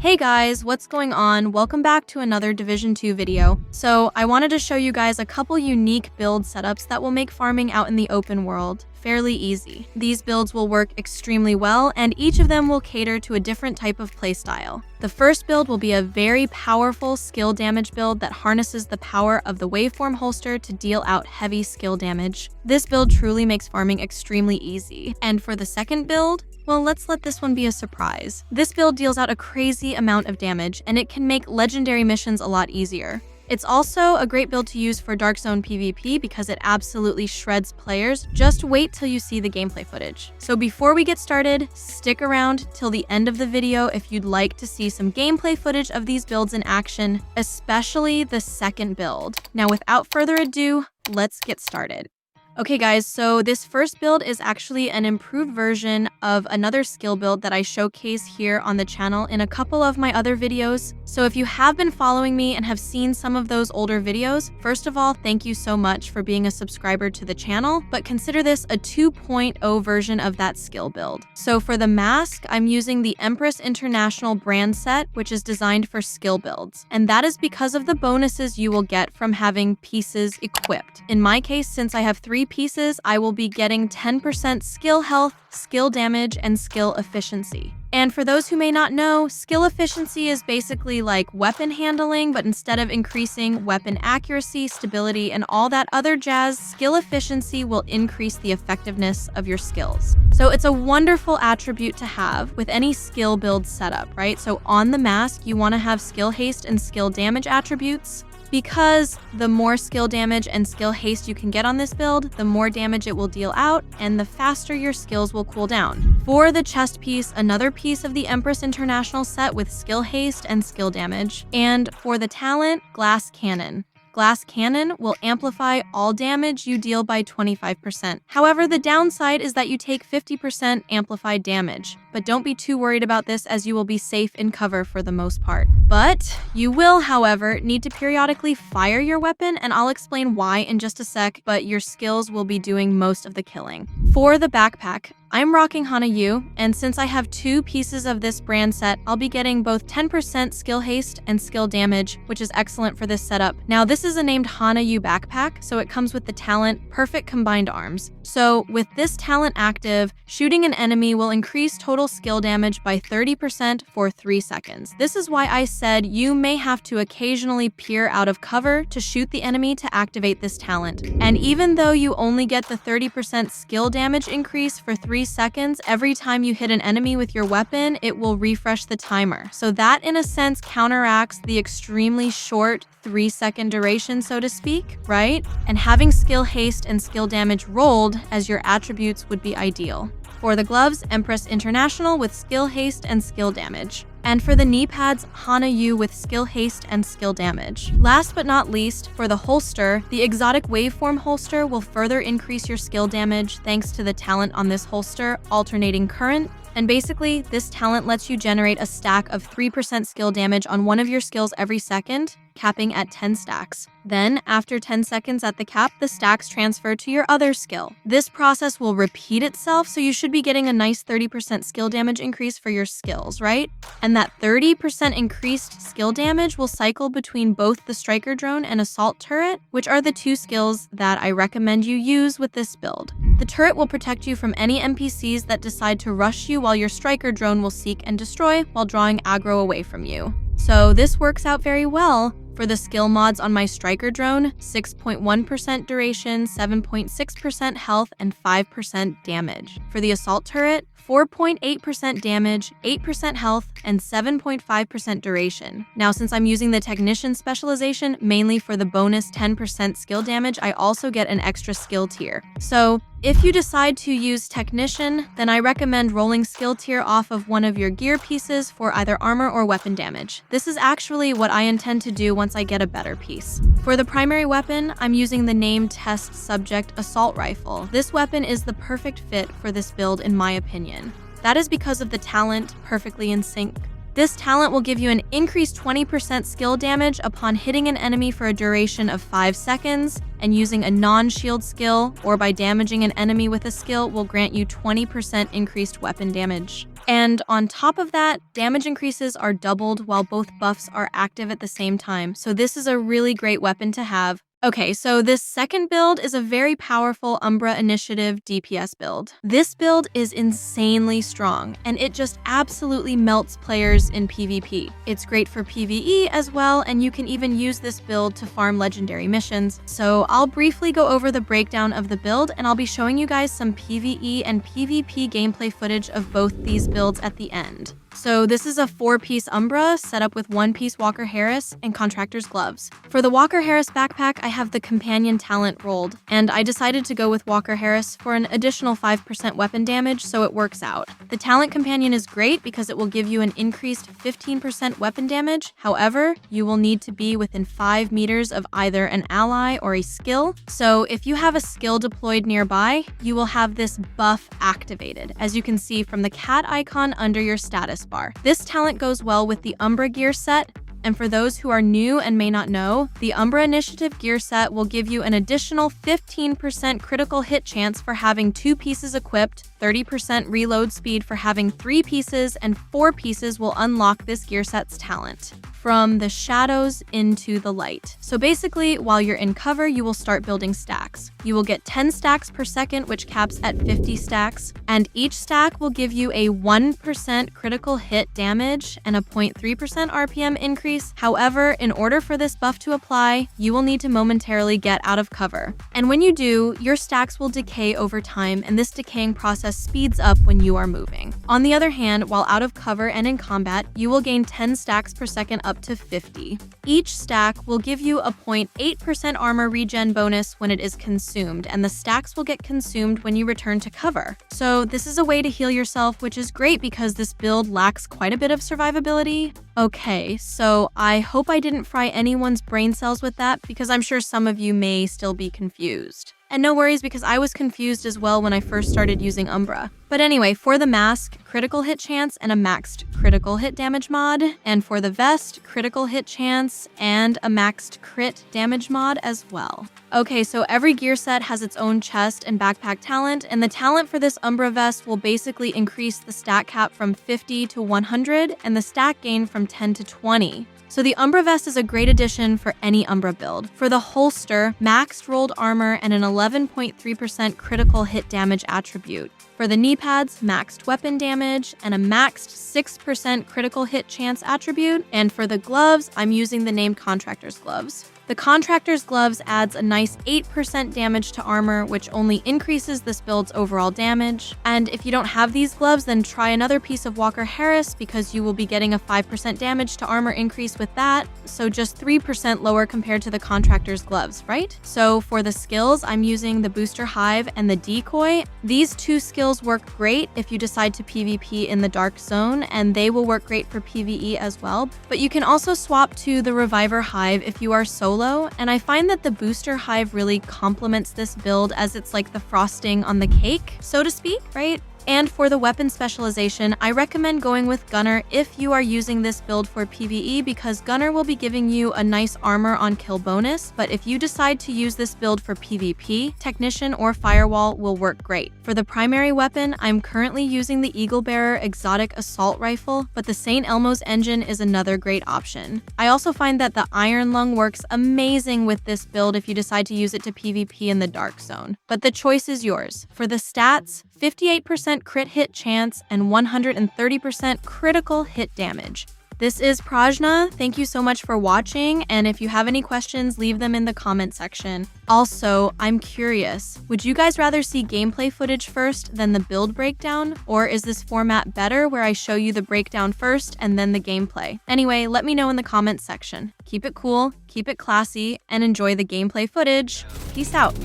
Hey guys, what's going on? Welcome back to another Division 2 video. So I wanted to show you guys a couple unique build setups that will make farming out in the open world fairly easy. These builds will work extremely well, and each of them will cater to a different type of playstyle. The first build will be a very powerful skill damage build that harnesses the power of the waveform holster to deal out heavy skill damage. This build truly makes farming extremely easy. And for the second build, well, let's let this one be a surprise. This build deals out a crazy amount of damage, and it can make legendary missions a lot easier. It's also a great build to use for Dark Zone PvP because it absolutely shreds players. Just wait till you see the gameplay footage. So before we get started, stick around till the end of the video if you'd like to see some gameplay footage of these builds in action, especially the second build. Now, without further ado, let's get started. Okay guys, so this first build is actually an improved version of another skill build that I showcase here on the channel in a couple of my other videos. So if you have been following me and have seen some of those older videos, first of all, thank you so much for being a subscriber to the channel, but consider this a 2.0 version of that skill build. So for the mask, I'm using the Empress International brand set, which is designed for skill builds. And that is because of the bonuses you will get from having pieces equipped. In my case, since I have 3 pieces, I will be getting 10% skill health, skill damage, and skill efficiency. And for those who may not know, skill efficiency is basically like weapon handling, but instead of increasing weapon accuracy, stability, and all that other jazz, skill efficiency will increase the effectiveness of your skills. So it's a wonderful attribute to have with any skill build setup, right? So on the mask, you want to have skill haste and skill damage attributes, because the more skill damage and skill haste you can get on this build, the more damage it will deal out, and the faster your skills will cool down. For the chest piece, another piece of the Empress International set with skill haste and skill damage. And for the talent, Glass Cannon. Glass Cannon will amplify all damage you deal by 25%. However, the downside is that you take 50% amplified damage. But don't be too worried about this as you will be safe in cover for the most part. But you will, however, need to periodically fire your weapon, and I'll explain why in just a sec, but your skills will be doing most of the killing. For the backpack, I'm rocking Hana Yu, and since I have 2 pieces of this brand set, I'll be getting both 10% skill haste and skill damage, which is excellent for this setup. Now, this is a named Hana Yu backpack, so it comes with the talent Perfect Combined Arms. So with this talent active, shooting an enemy will increase total skill damage by 30% for 3 seconds. This is why I said you may have to occasionally peer out of cover to shoot the enemy to activate this talent. And even though you only get the 30% skill damage increase for 3 seconds, every time you hit an enemy with your weapon, it will refresh the timer. So that, in a sense, counteracts the extremely short 3-second duration, so to speak, right? And having skill haste and skill damage rolled as your attributes would be ideal. For the gloves, Empress International with skill haste and skill damage. And for the knee pads, Hana Yu with skill haste and skill damage. Last but not least, for the holster, the exotic waveform holster will further increase your skill damage thanks to the talent on this holster, Alternating Current. And basically, this talent lets you generate a stack of 3% skill damage on one of your skills every second, capping at 10 stacks. Then, after 10 seconds at the cap, the stacks transfer to your other skill. This process will repeat itself, so you should be getting a nice 30% skill damage increase for your skills, right? And that 30% increased skill damage will cycle between both the striker drone and assault turret, which are the 2 skills that I recommend you use with this build. The turret will protect you from any NPCs that decide to rush you, while your striker drone will seek and destroy while drawing aggro away from you. So this works out very well. For the skill mods on my striker drone, 6.1% duration, 7.6% health, and 5% damage. For the assault turret, 4.8% damage, 8% health, and 7.5% duration. Now, since I'm using the technician specialization mainly for the bonus 10% skill damage, I also get an extra skill tier. So if you decide to use technician, then I recommend rolling skill tier off of one of your gear pieces for either armor or weapon damage. This is actually what I intend to do once I get a better piece. For the primary weapon, I'm using the named test subject assault rifle. This weapon is the perfect fit for this build in my opinion. That is because of the talent Perfectly in Sync. This talent will give you an increased 20% skill damage upon hitting an enemy for a duration of 5 seconds, and using a non-shield skill or by damaging an enemy with a skill will grant you 20% increased weapon damage. And on top of that, damage increases are doubled while both buffs are active at the same time, so this is a really great weapon to have. Okay, so this second build is a very powerful Umbra Initiative DPS build. This build is insanely strong, and it just absolutely melts players in PvP. It's great for PvE as well, and you can even use this build to farm legendary missions. So I'll briefly go over the breakdown of the build, and I'll be showing you guys some PvE and PvP gameplay footage of both these builds at the end. So this is a 4-piece Umbra set up with 1-piece Walker Harris and Contractor's Gloves. For the Walker Harris backpack, I have the Companion talent rolled, and I decided to go with Walker Harris for an additional 5% weapon damage, so it works out. The talent Companion is great because it will give you an increased 15% weapon damage. However, you will need to be within 5 meters of either an ally or a skill. So if you have a skill deployed nearby, you will have this buff activated, as you can see from the cat icon under your status bar. This talent goes well with the Umbra gear set, and for those who are new and may not know, the Umbra Initiative gear set will give you an additional 15% critical hit chance for having 2 pieces equipped, 30% reload speed for having 3 pieces, and 4 pieces will unlock this gear set's talent. From the shadows into the light. So basically, while you're in cover, you will start building stacks. You will get 10 stacks per second, which caps at 50 stacks, and each stack will give you a 1% critical hit damage and a 0.3% RPM increase. However, in order for this buff to apply, you will need to momentarily get out of cover. And when you do, your stacks will decay over time, and this decaying process speeds up when you are moving. On the other hand, while out of cover and in combat, you will gain 10 stacks per second up to 50. Each stack will give you a 0.8% armor regen bonus when it is consumed, and the stacks will get consumed when you return to cover. So this is a way to heal yourself, which is great because this build lacks quite a bit of survivability. Okay, so I hope I didn't fry anyone's brain cells with that because I'm sure some of you may still be confused. And no worries because I was confused as well when I first started using Umbra. But anyway, for the mask, critical hit chance and a maxed critical hit damage mod. And for the vest, critical hit chance and a maxed crit damage mod as well. Okay, so every gear set has its own chest and backpack talent, and the talent for this Umbra vest will basically increase the stat cap from 50 to 100 and the stat gain from 10 to 20. So the Umbra vest is a great addition for any Umbra build. For the holster, maxed rolled armor and an 11.3% critical hit damage attribute. For the knee pads, maxed weapon damage and a maxed 6% critical hit chance attribute. And for the gloves, I'm using the named Contractor's Gloves. The Contractor's Gloves adds a nice 8% damage to armor, which only increases this build's overall damage. And if you don't have these gloves, then try another piece of Walker Harris because you will be getting a 5% damage to armor increase with that, so just 3% lower compared to the Contractor's Gloves, right? So for the skills, I'm using the Booster Hive and the Decoy. These 2 skills work great if you decide to PvP in the Dark Zone, and they will work great for PvE as well. But you can also swap to the Reviver Hive if you are solo, and I find that the Booster Hive really complements this build as it's like the frosting on the cake, so to speak, right? And for the weapon specialization, I recommend going with Gunner if you are using this build for PvE because Gunner will be giving you a nice armor on kill bonus, but if you decide to use this build for PvP, Technician or Firewall will work great. For the primary weapon, I'm currently using the Eagle Bearer Exotic Assault Rifle, but the St. Elmo's engine is another great option. I also find that the Iron Lung works amazing with this build if you decide to use it to PvP in the Dark Zone, but the choice is yours. For the stats, 58% crit hit chance and 130% critical hit damage. This is Prajna. Thank you so much for watching, and if you have any questions, leave them in the comment section. Also, I'm curious, would you guys rather see gameplay footage first than the build breakdown? Or is this format better where I show you the breakdown first and then the gameplay? Anyway, let me know in the comments section. Keep it cool, keep it classy, and enjoy the gameplay footage. Peace out.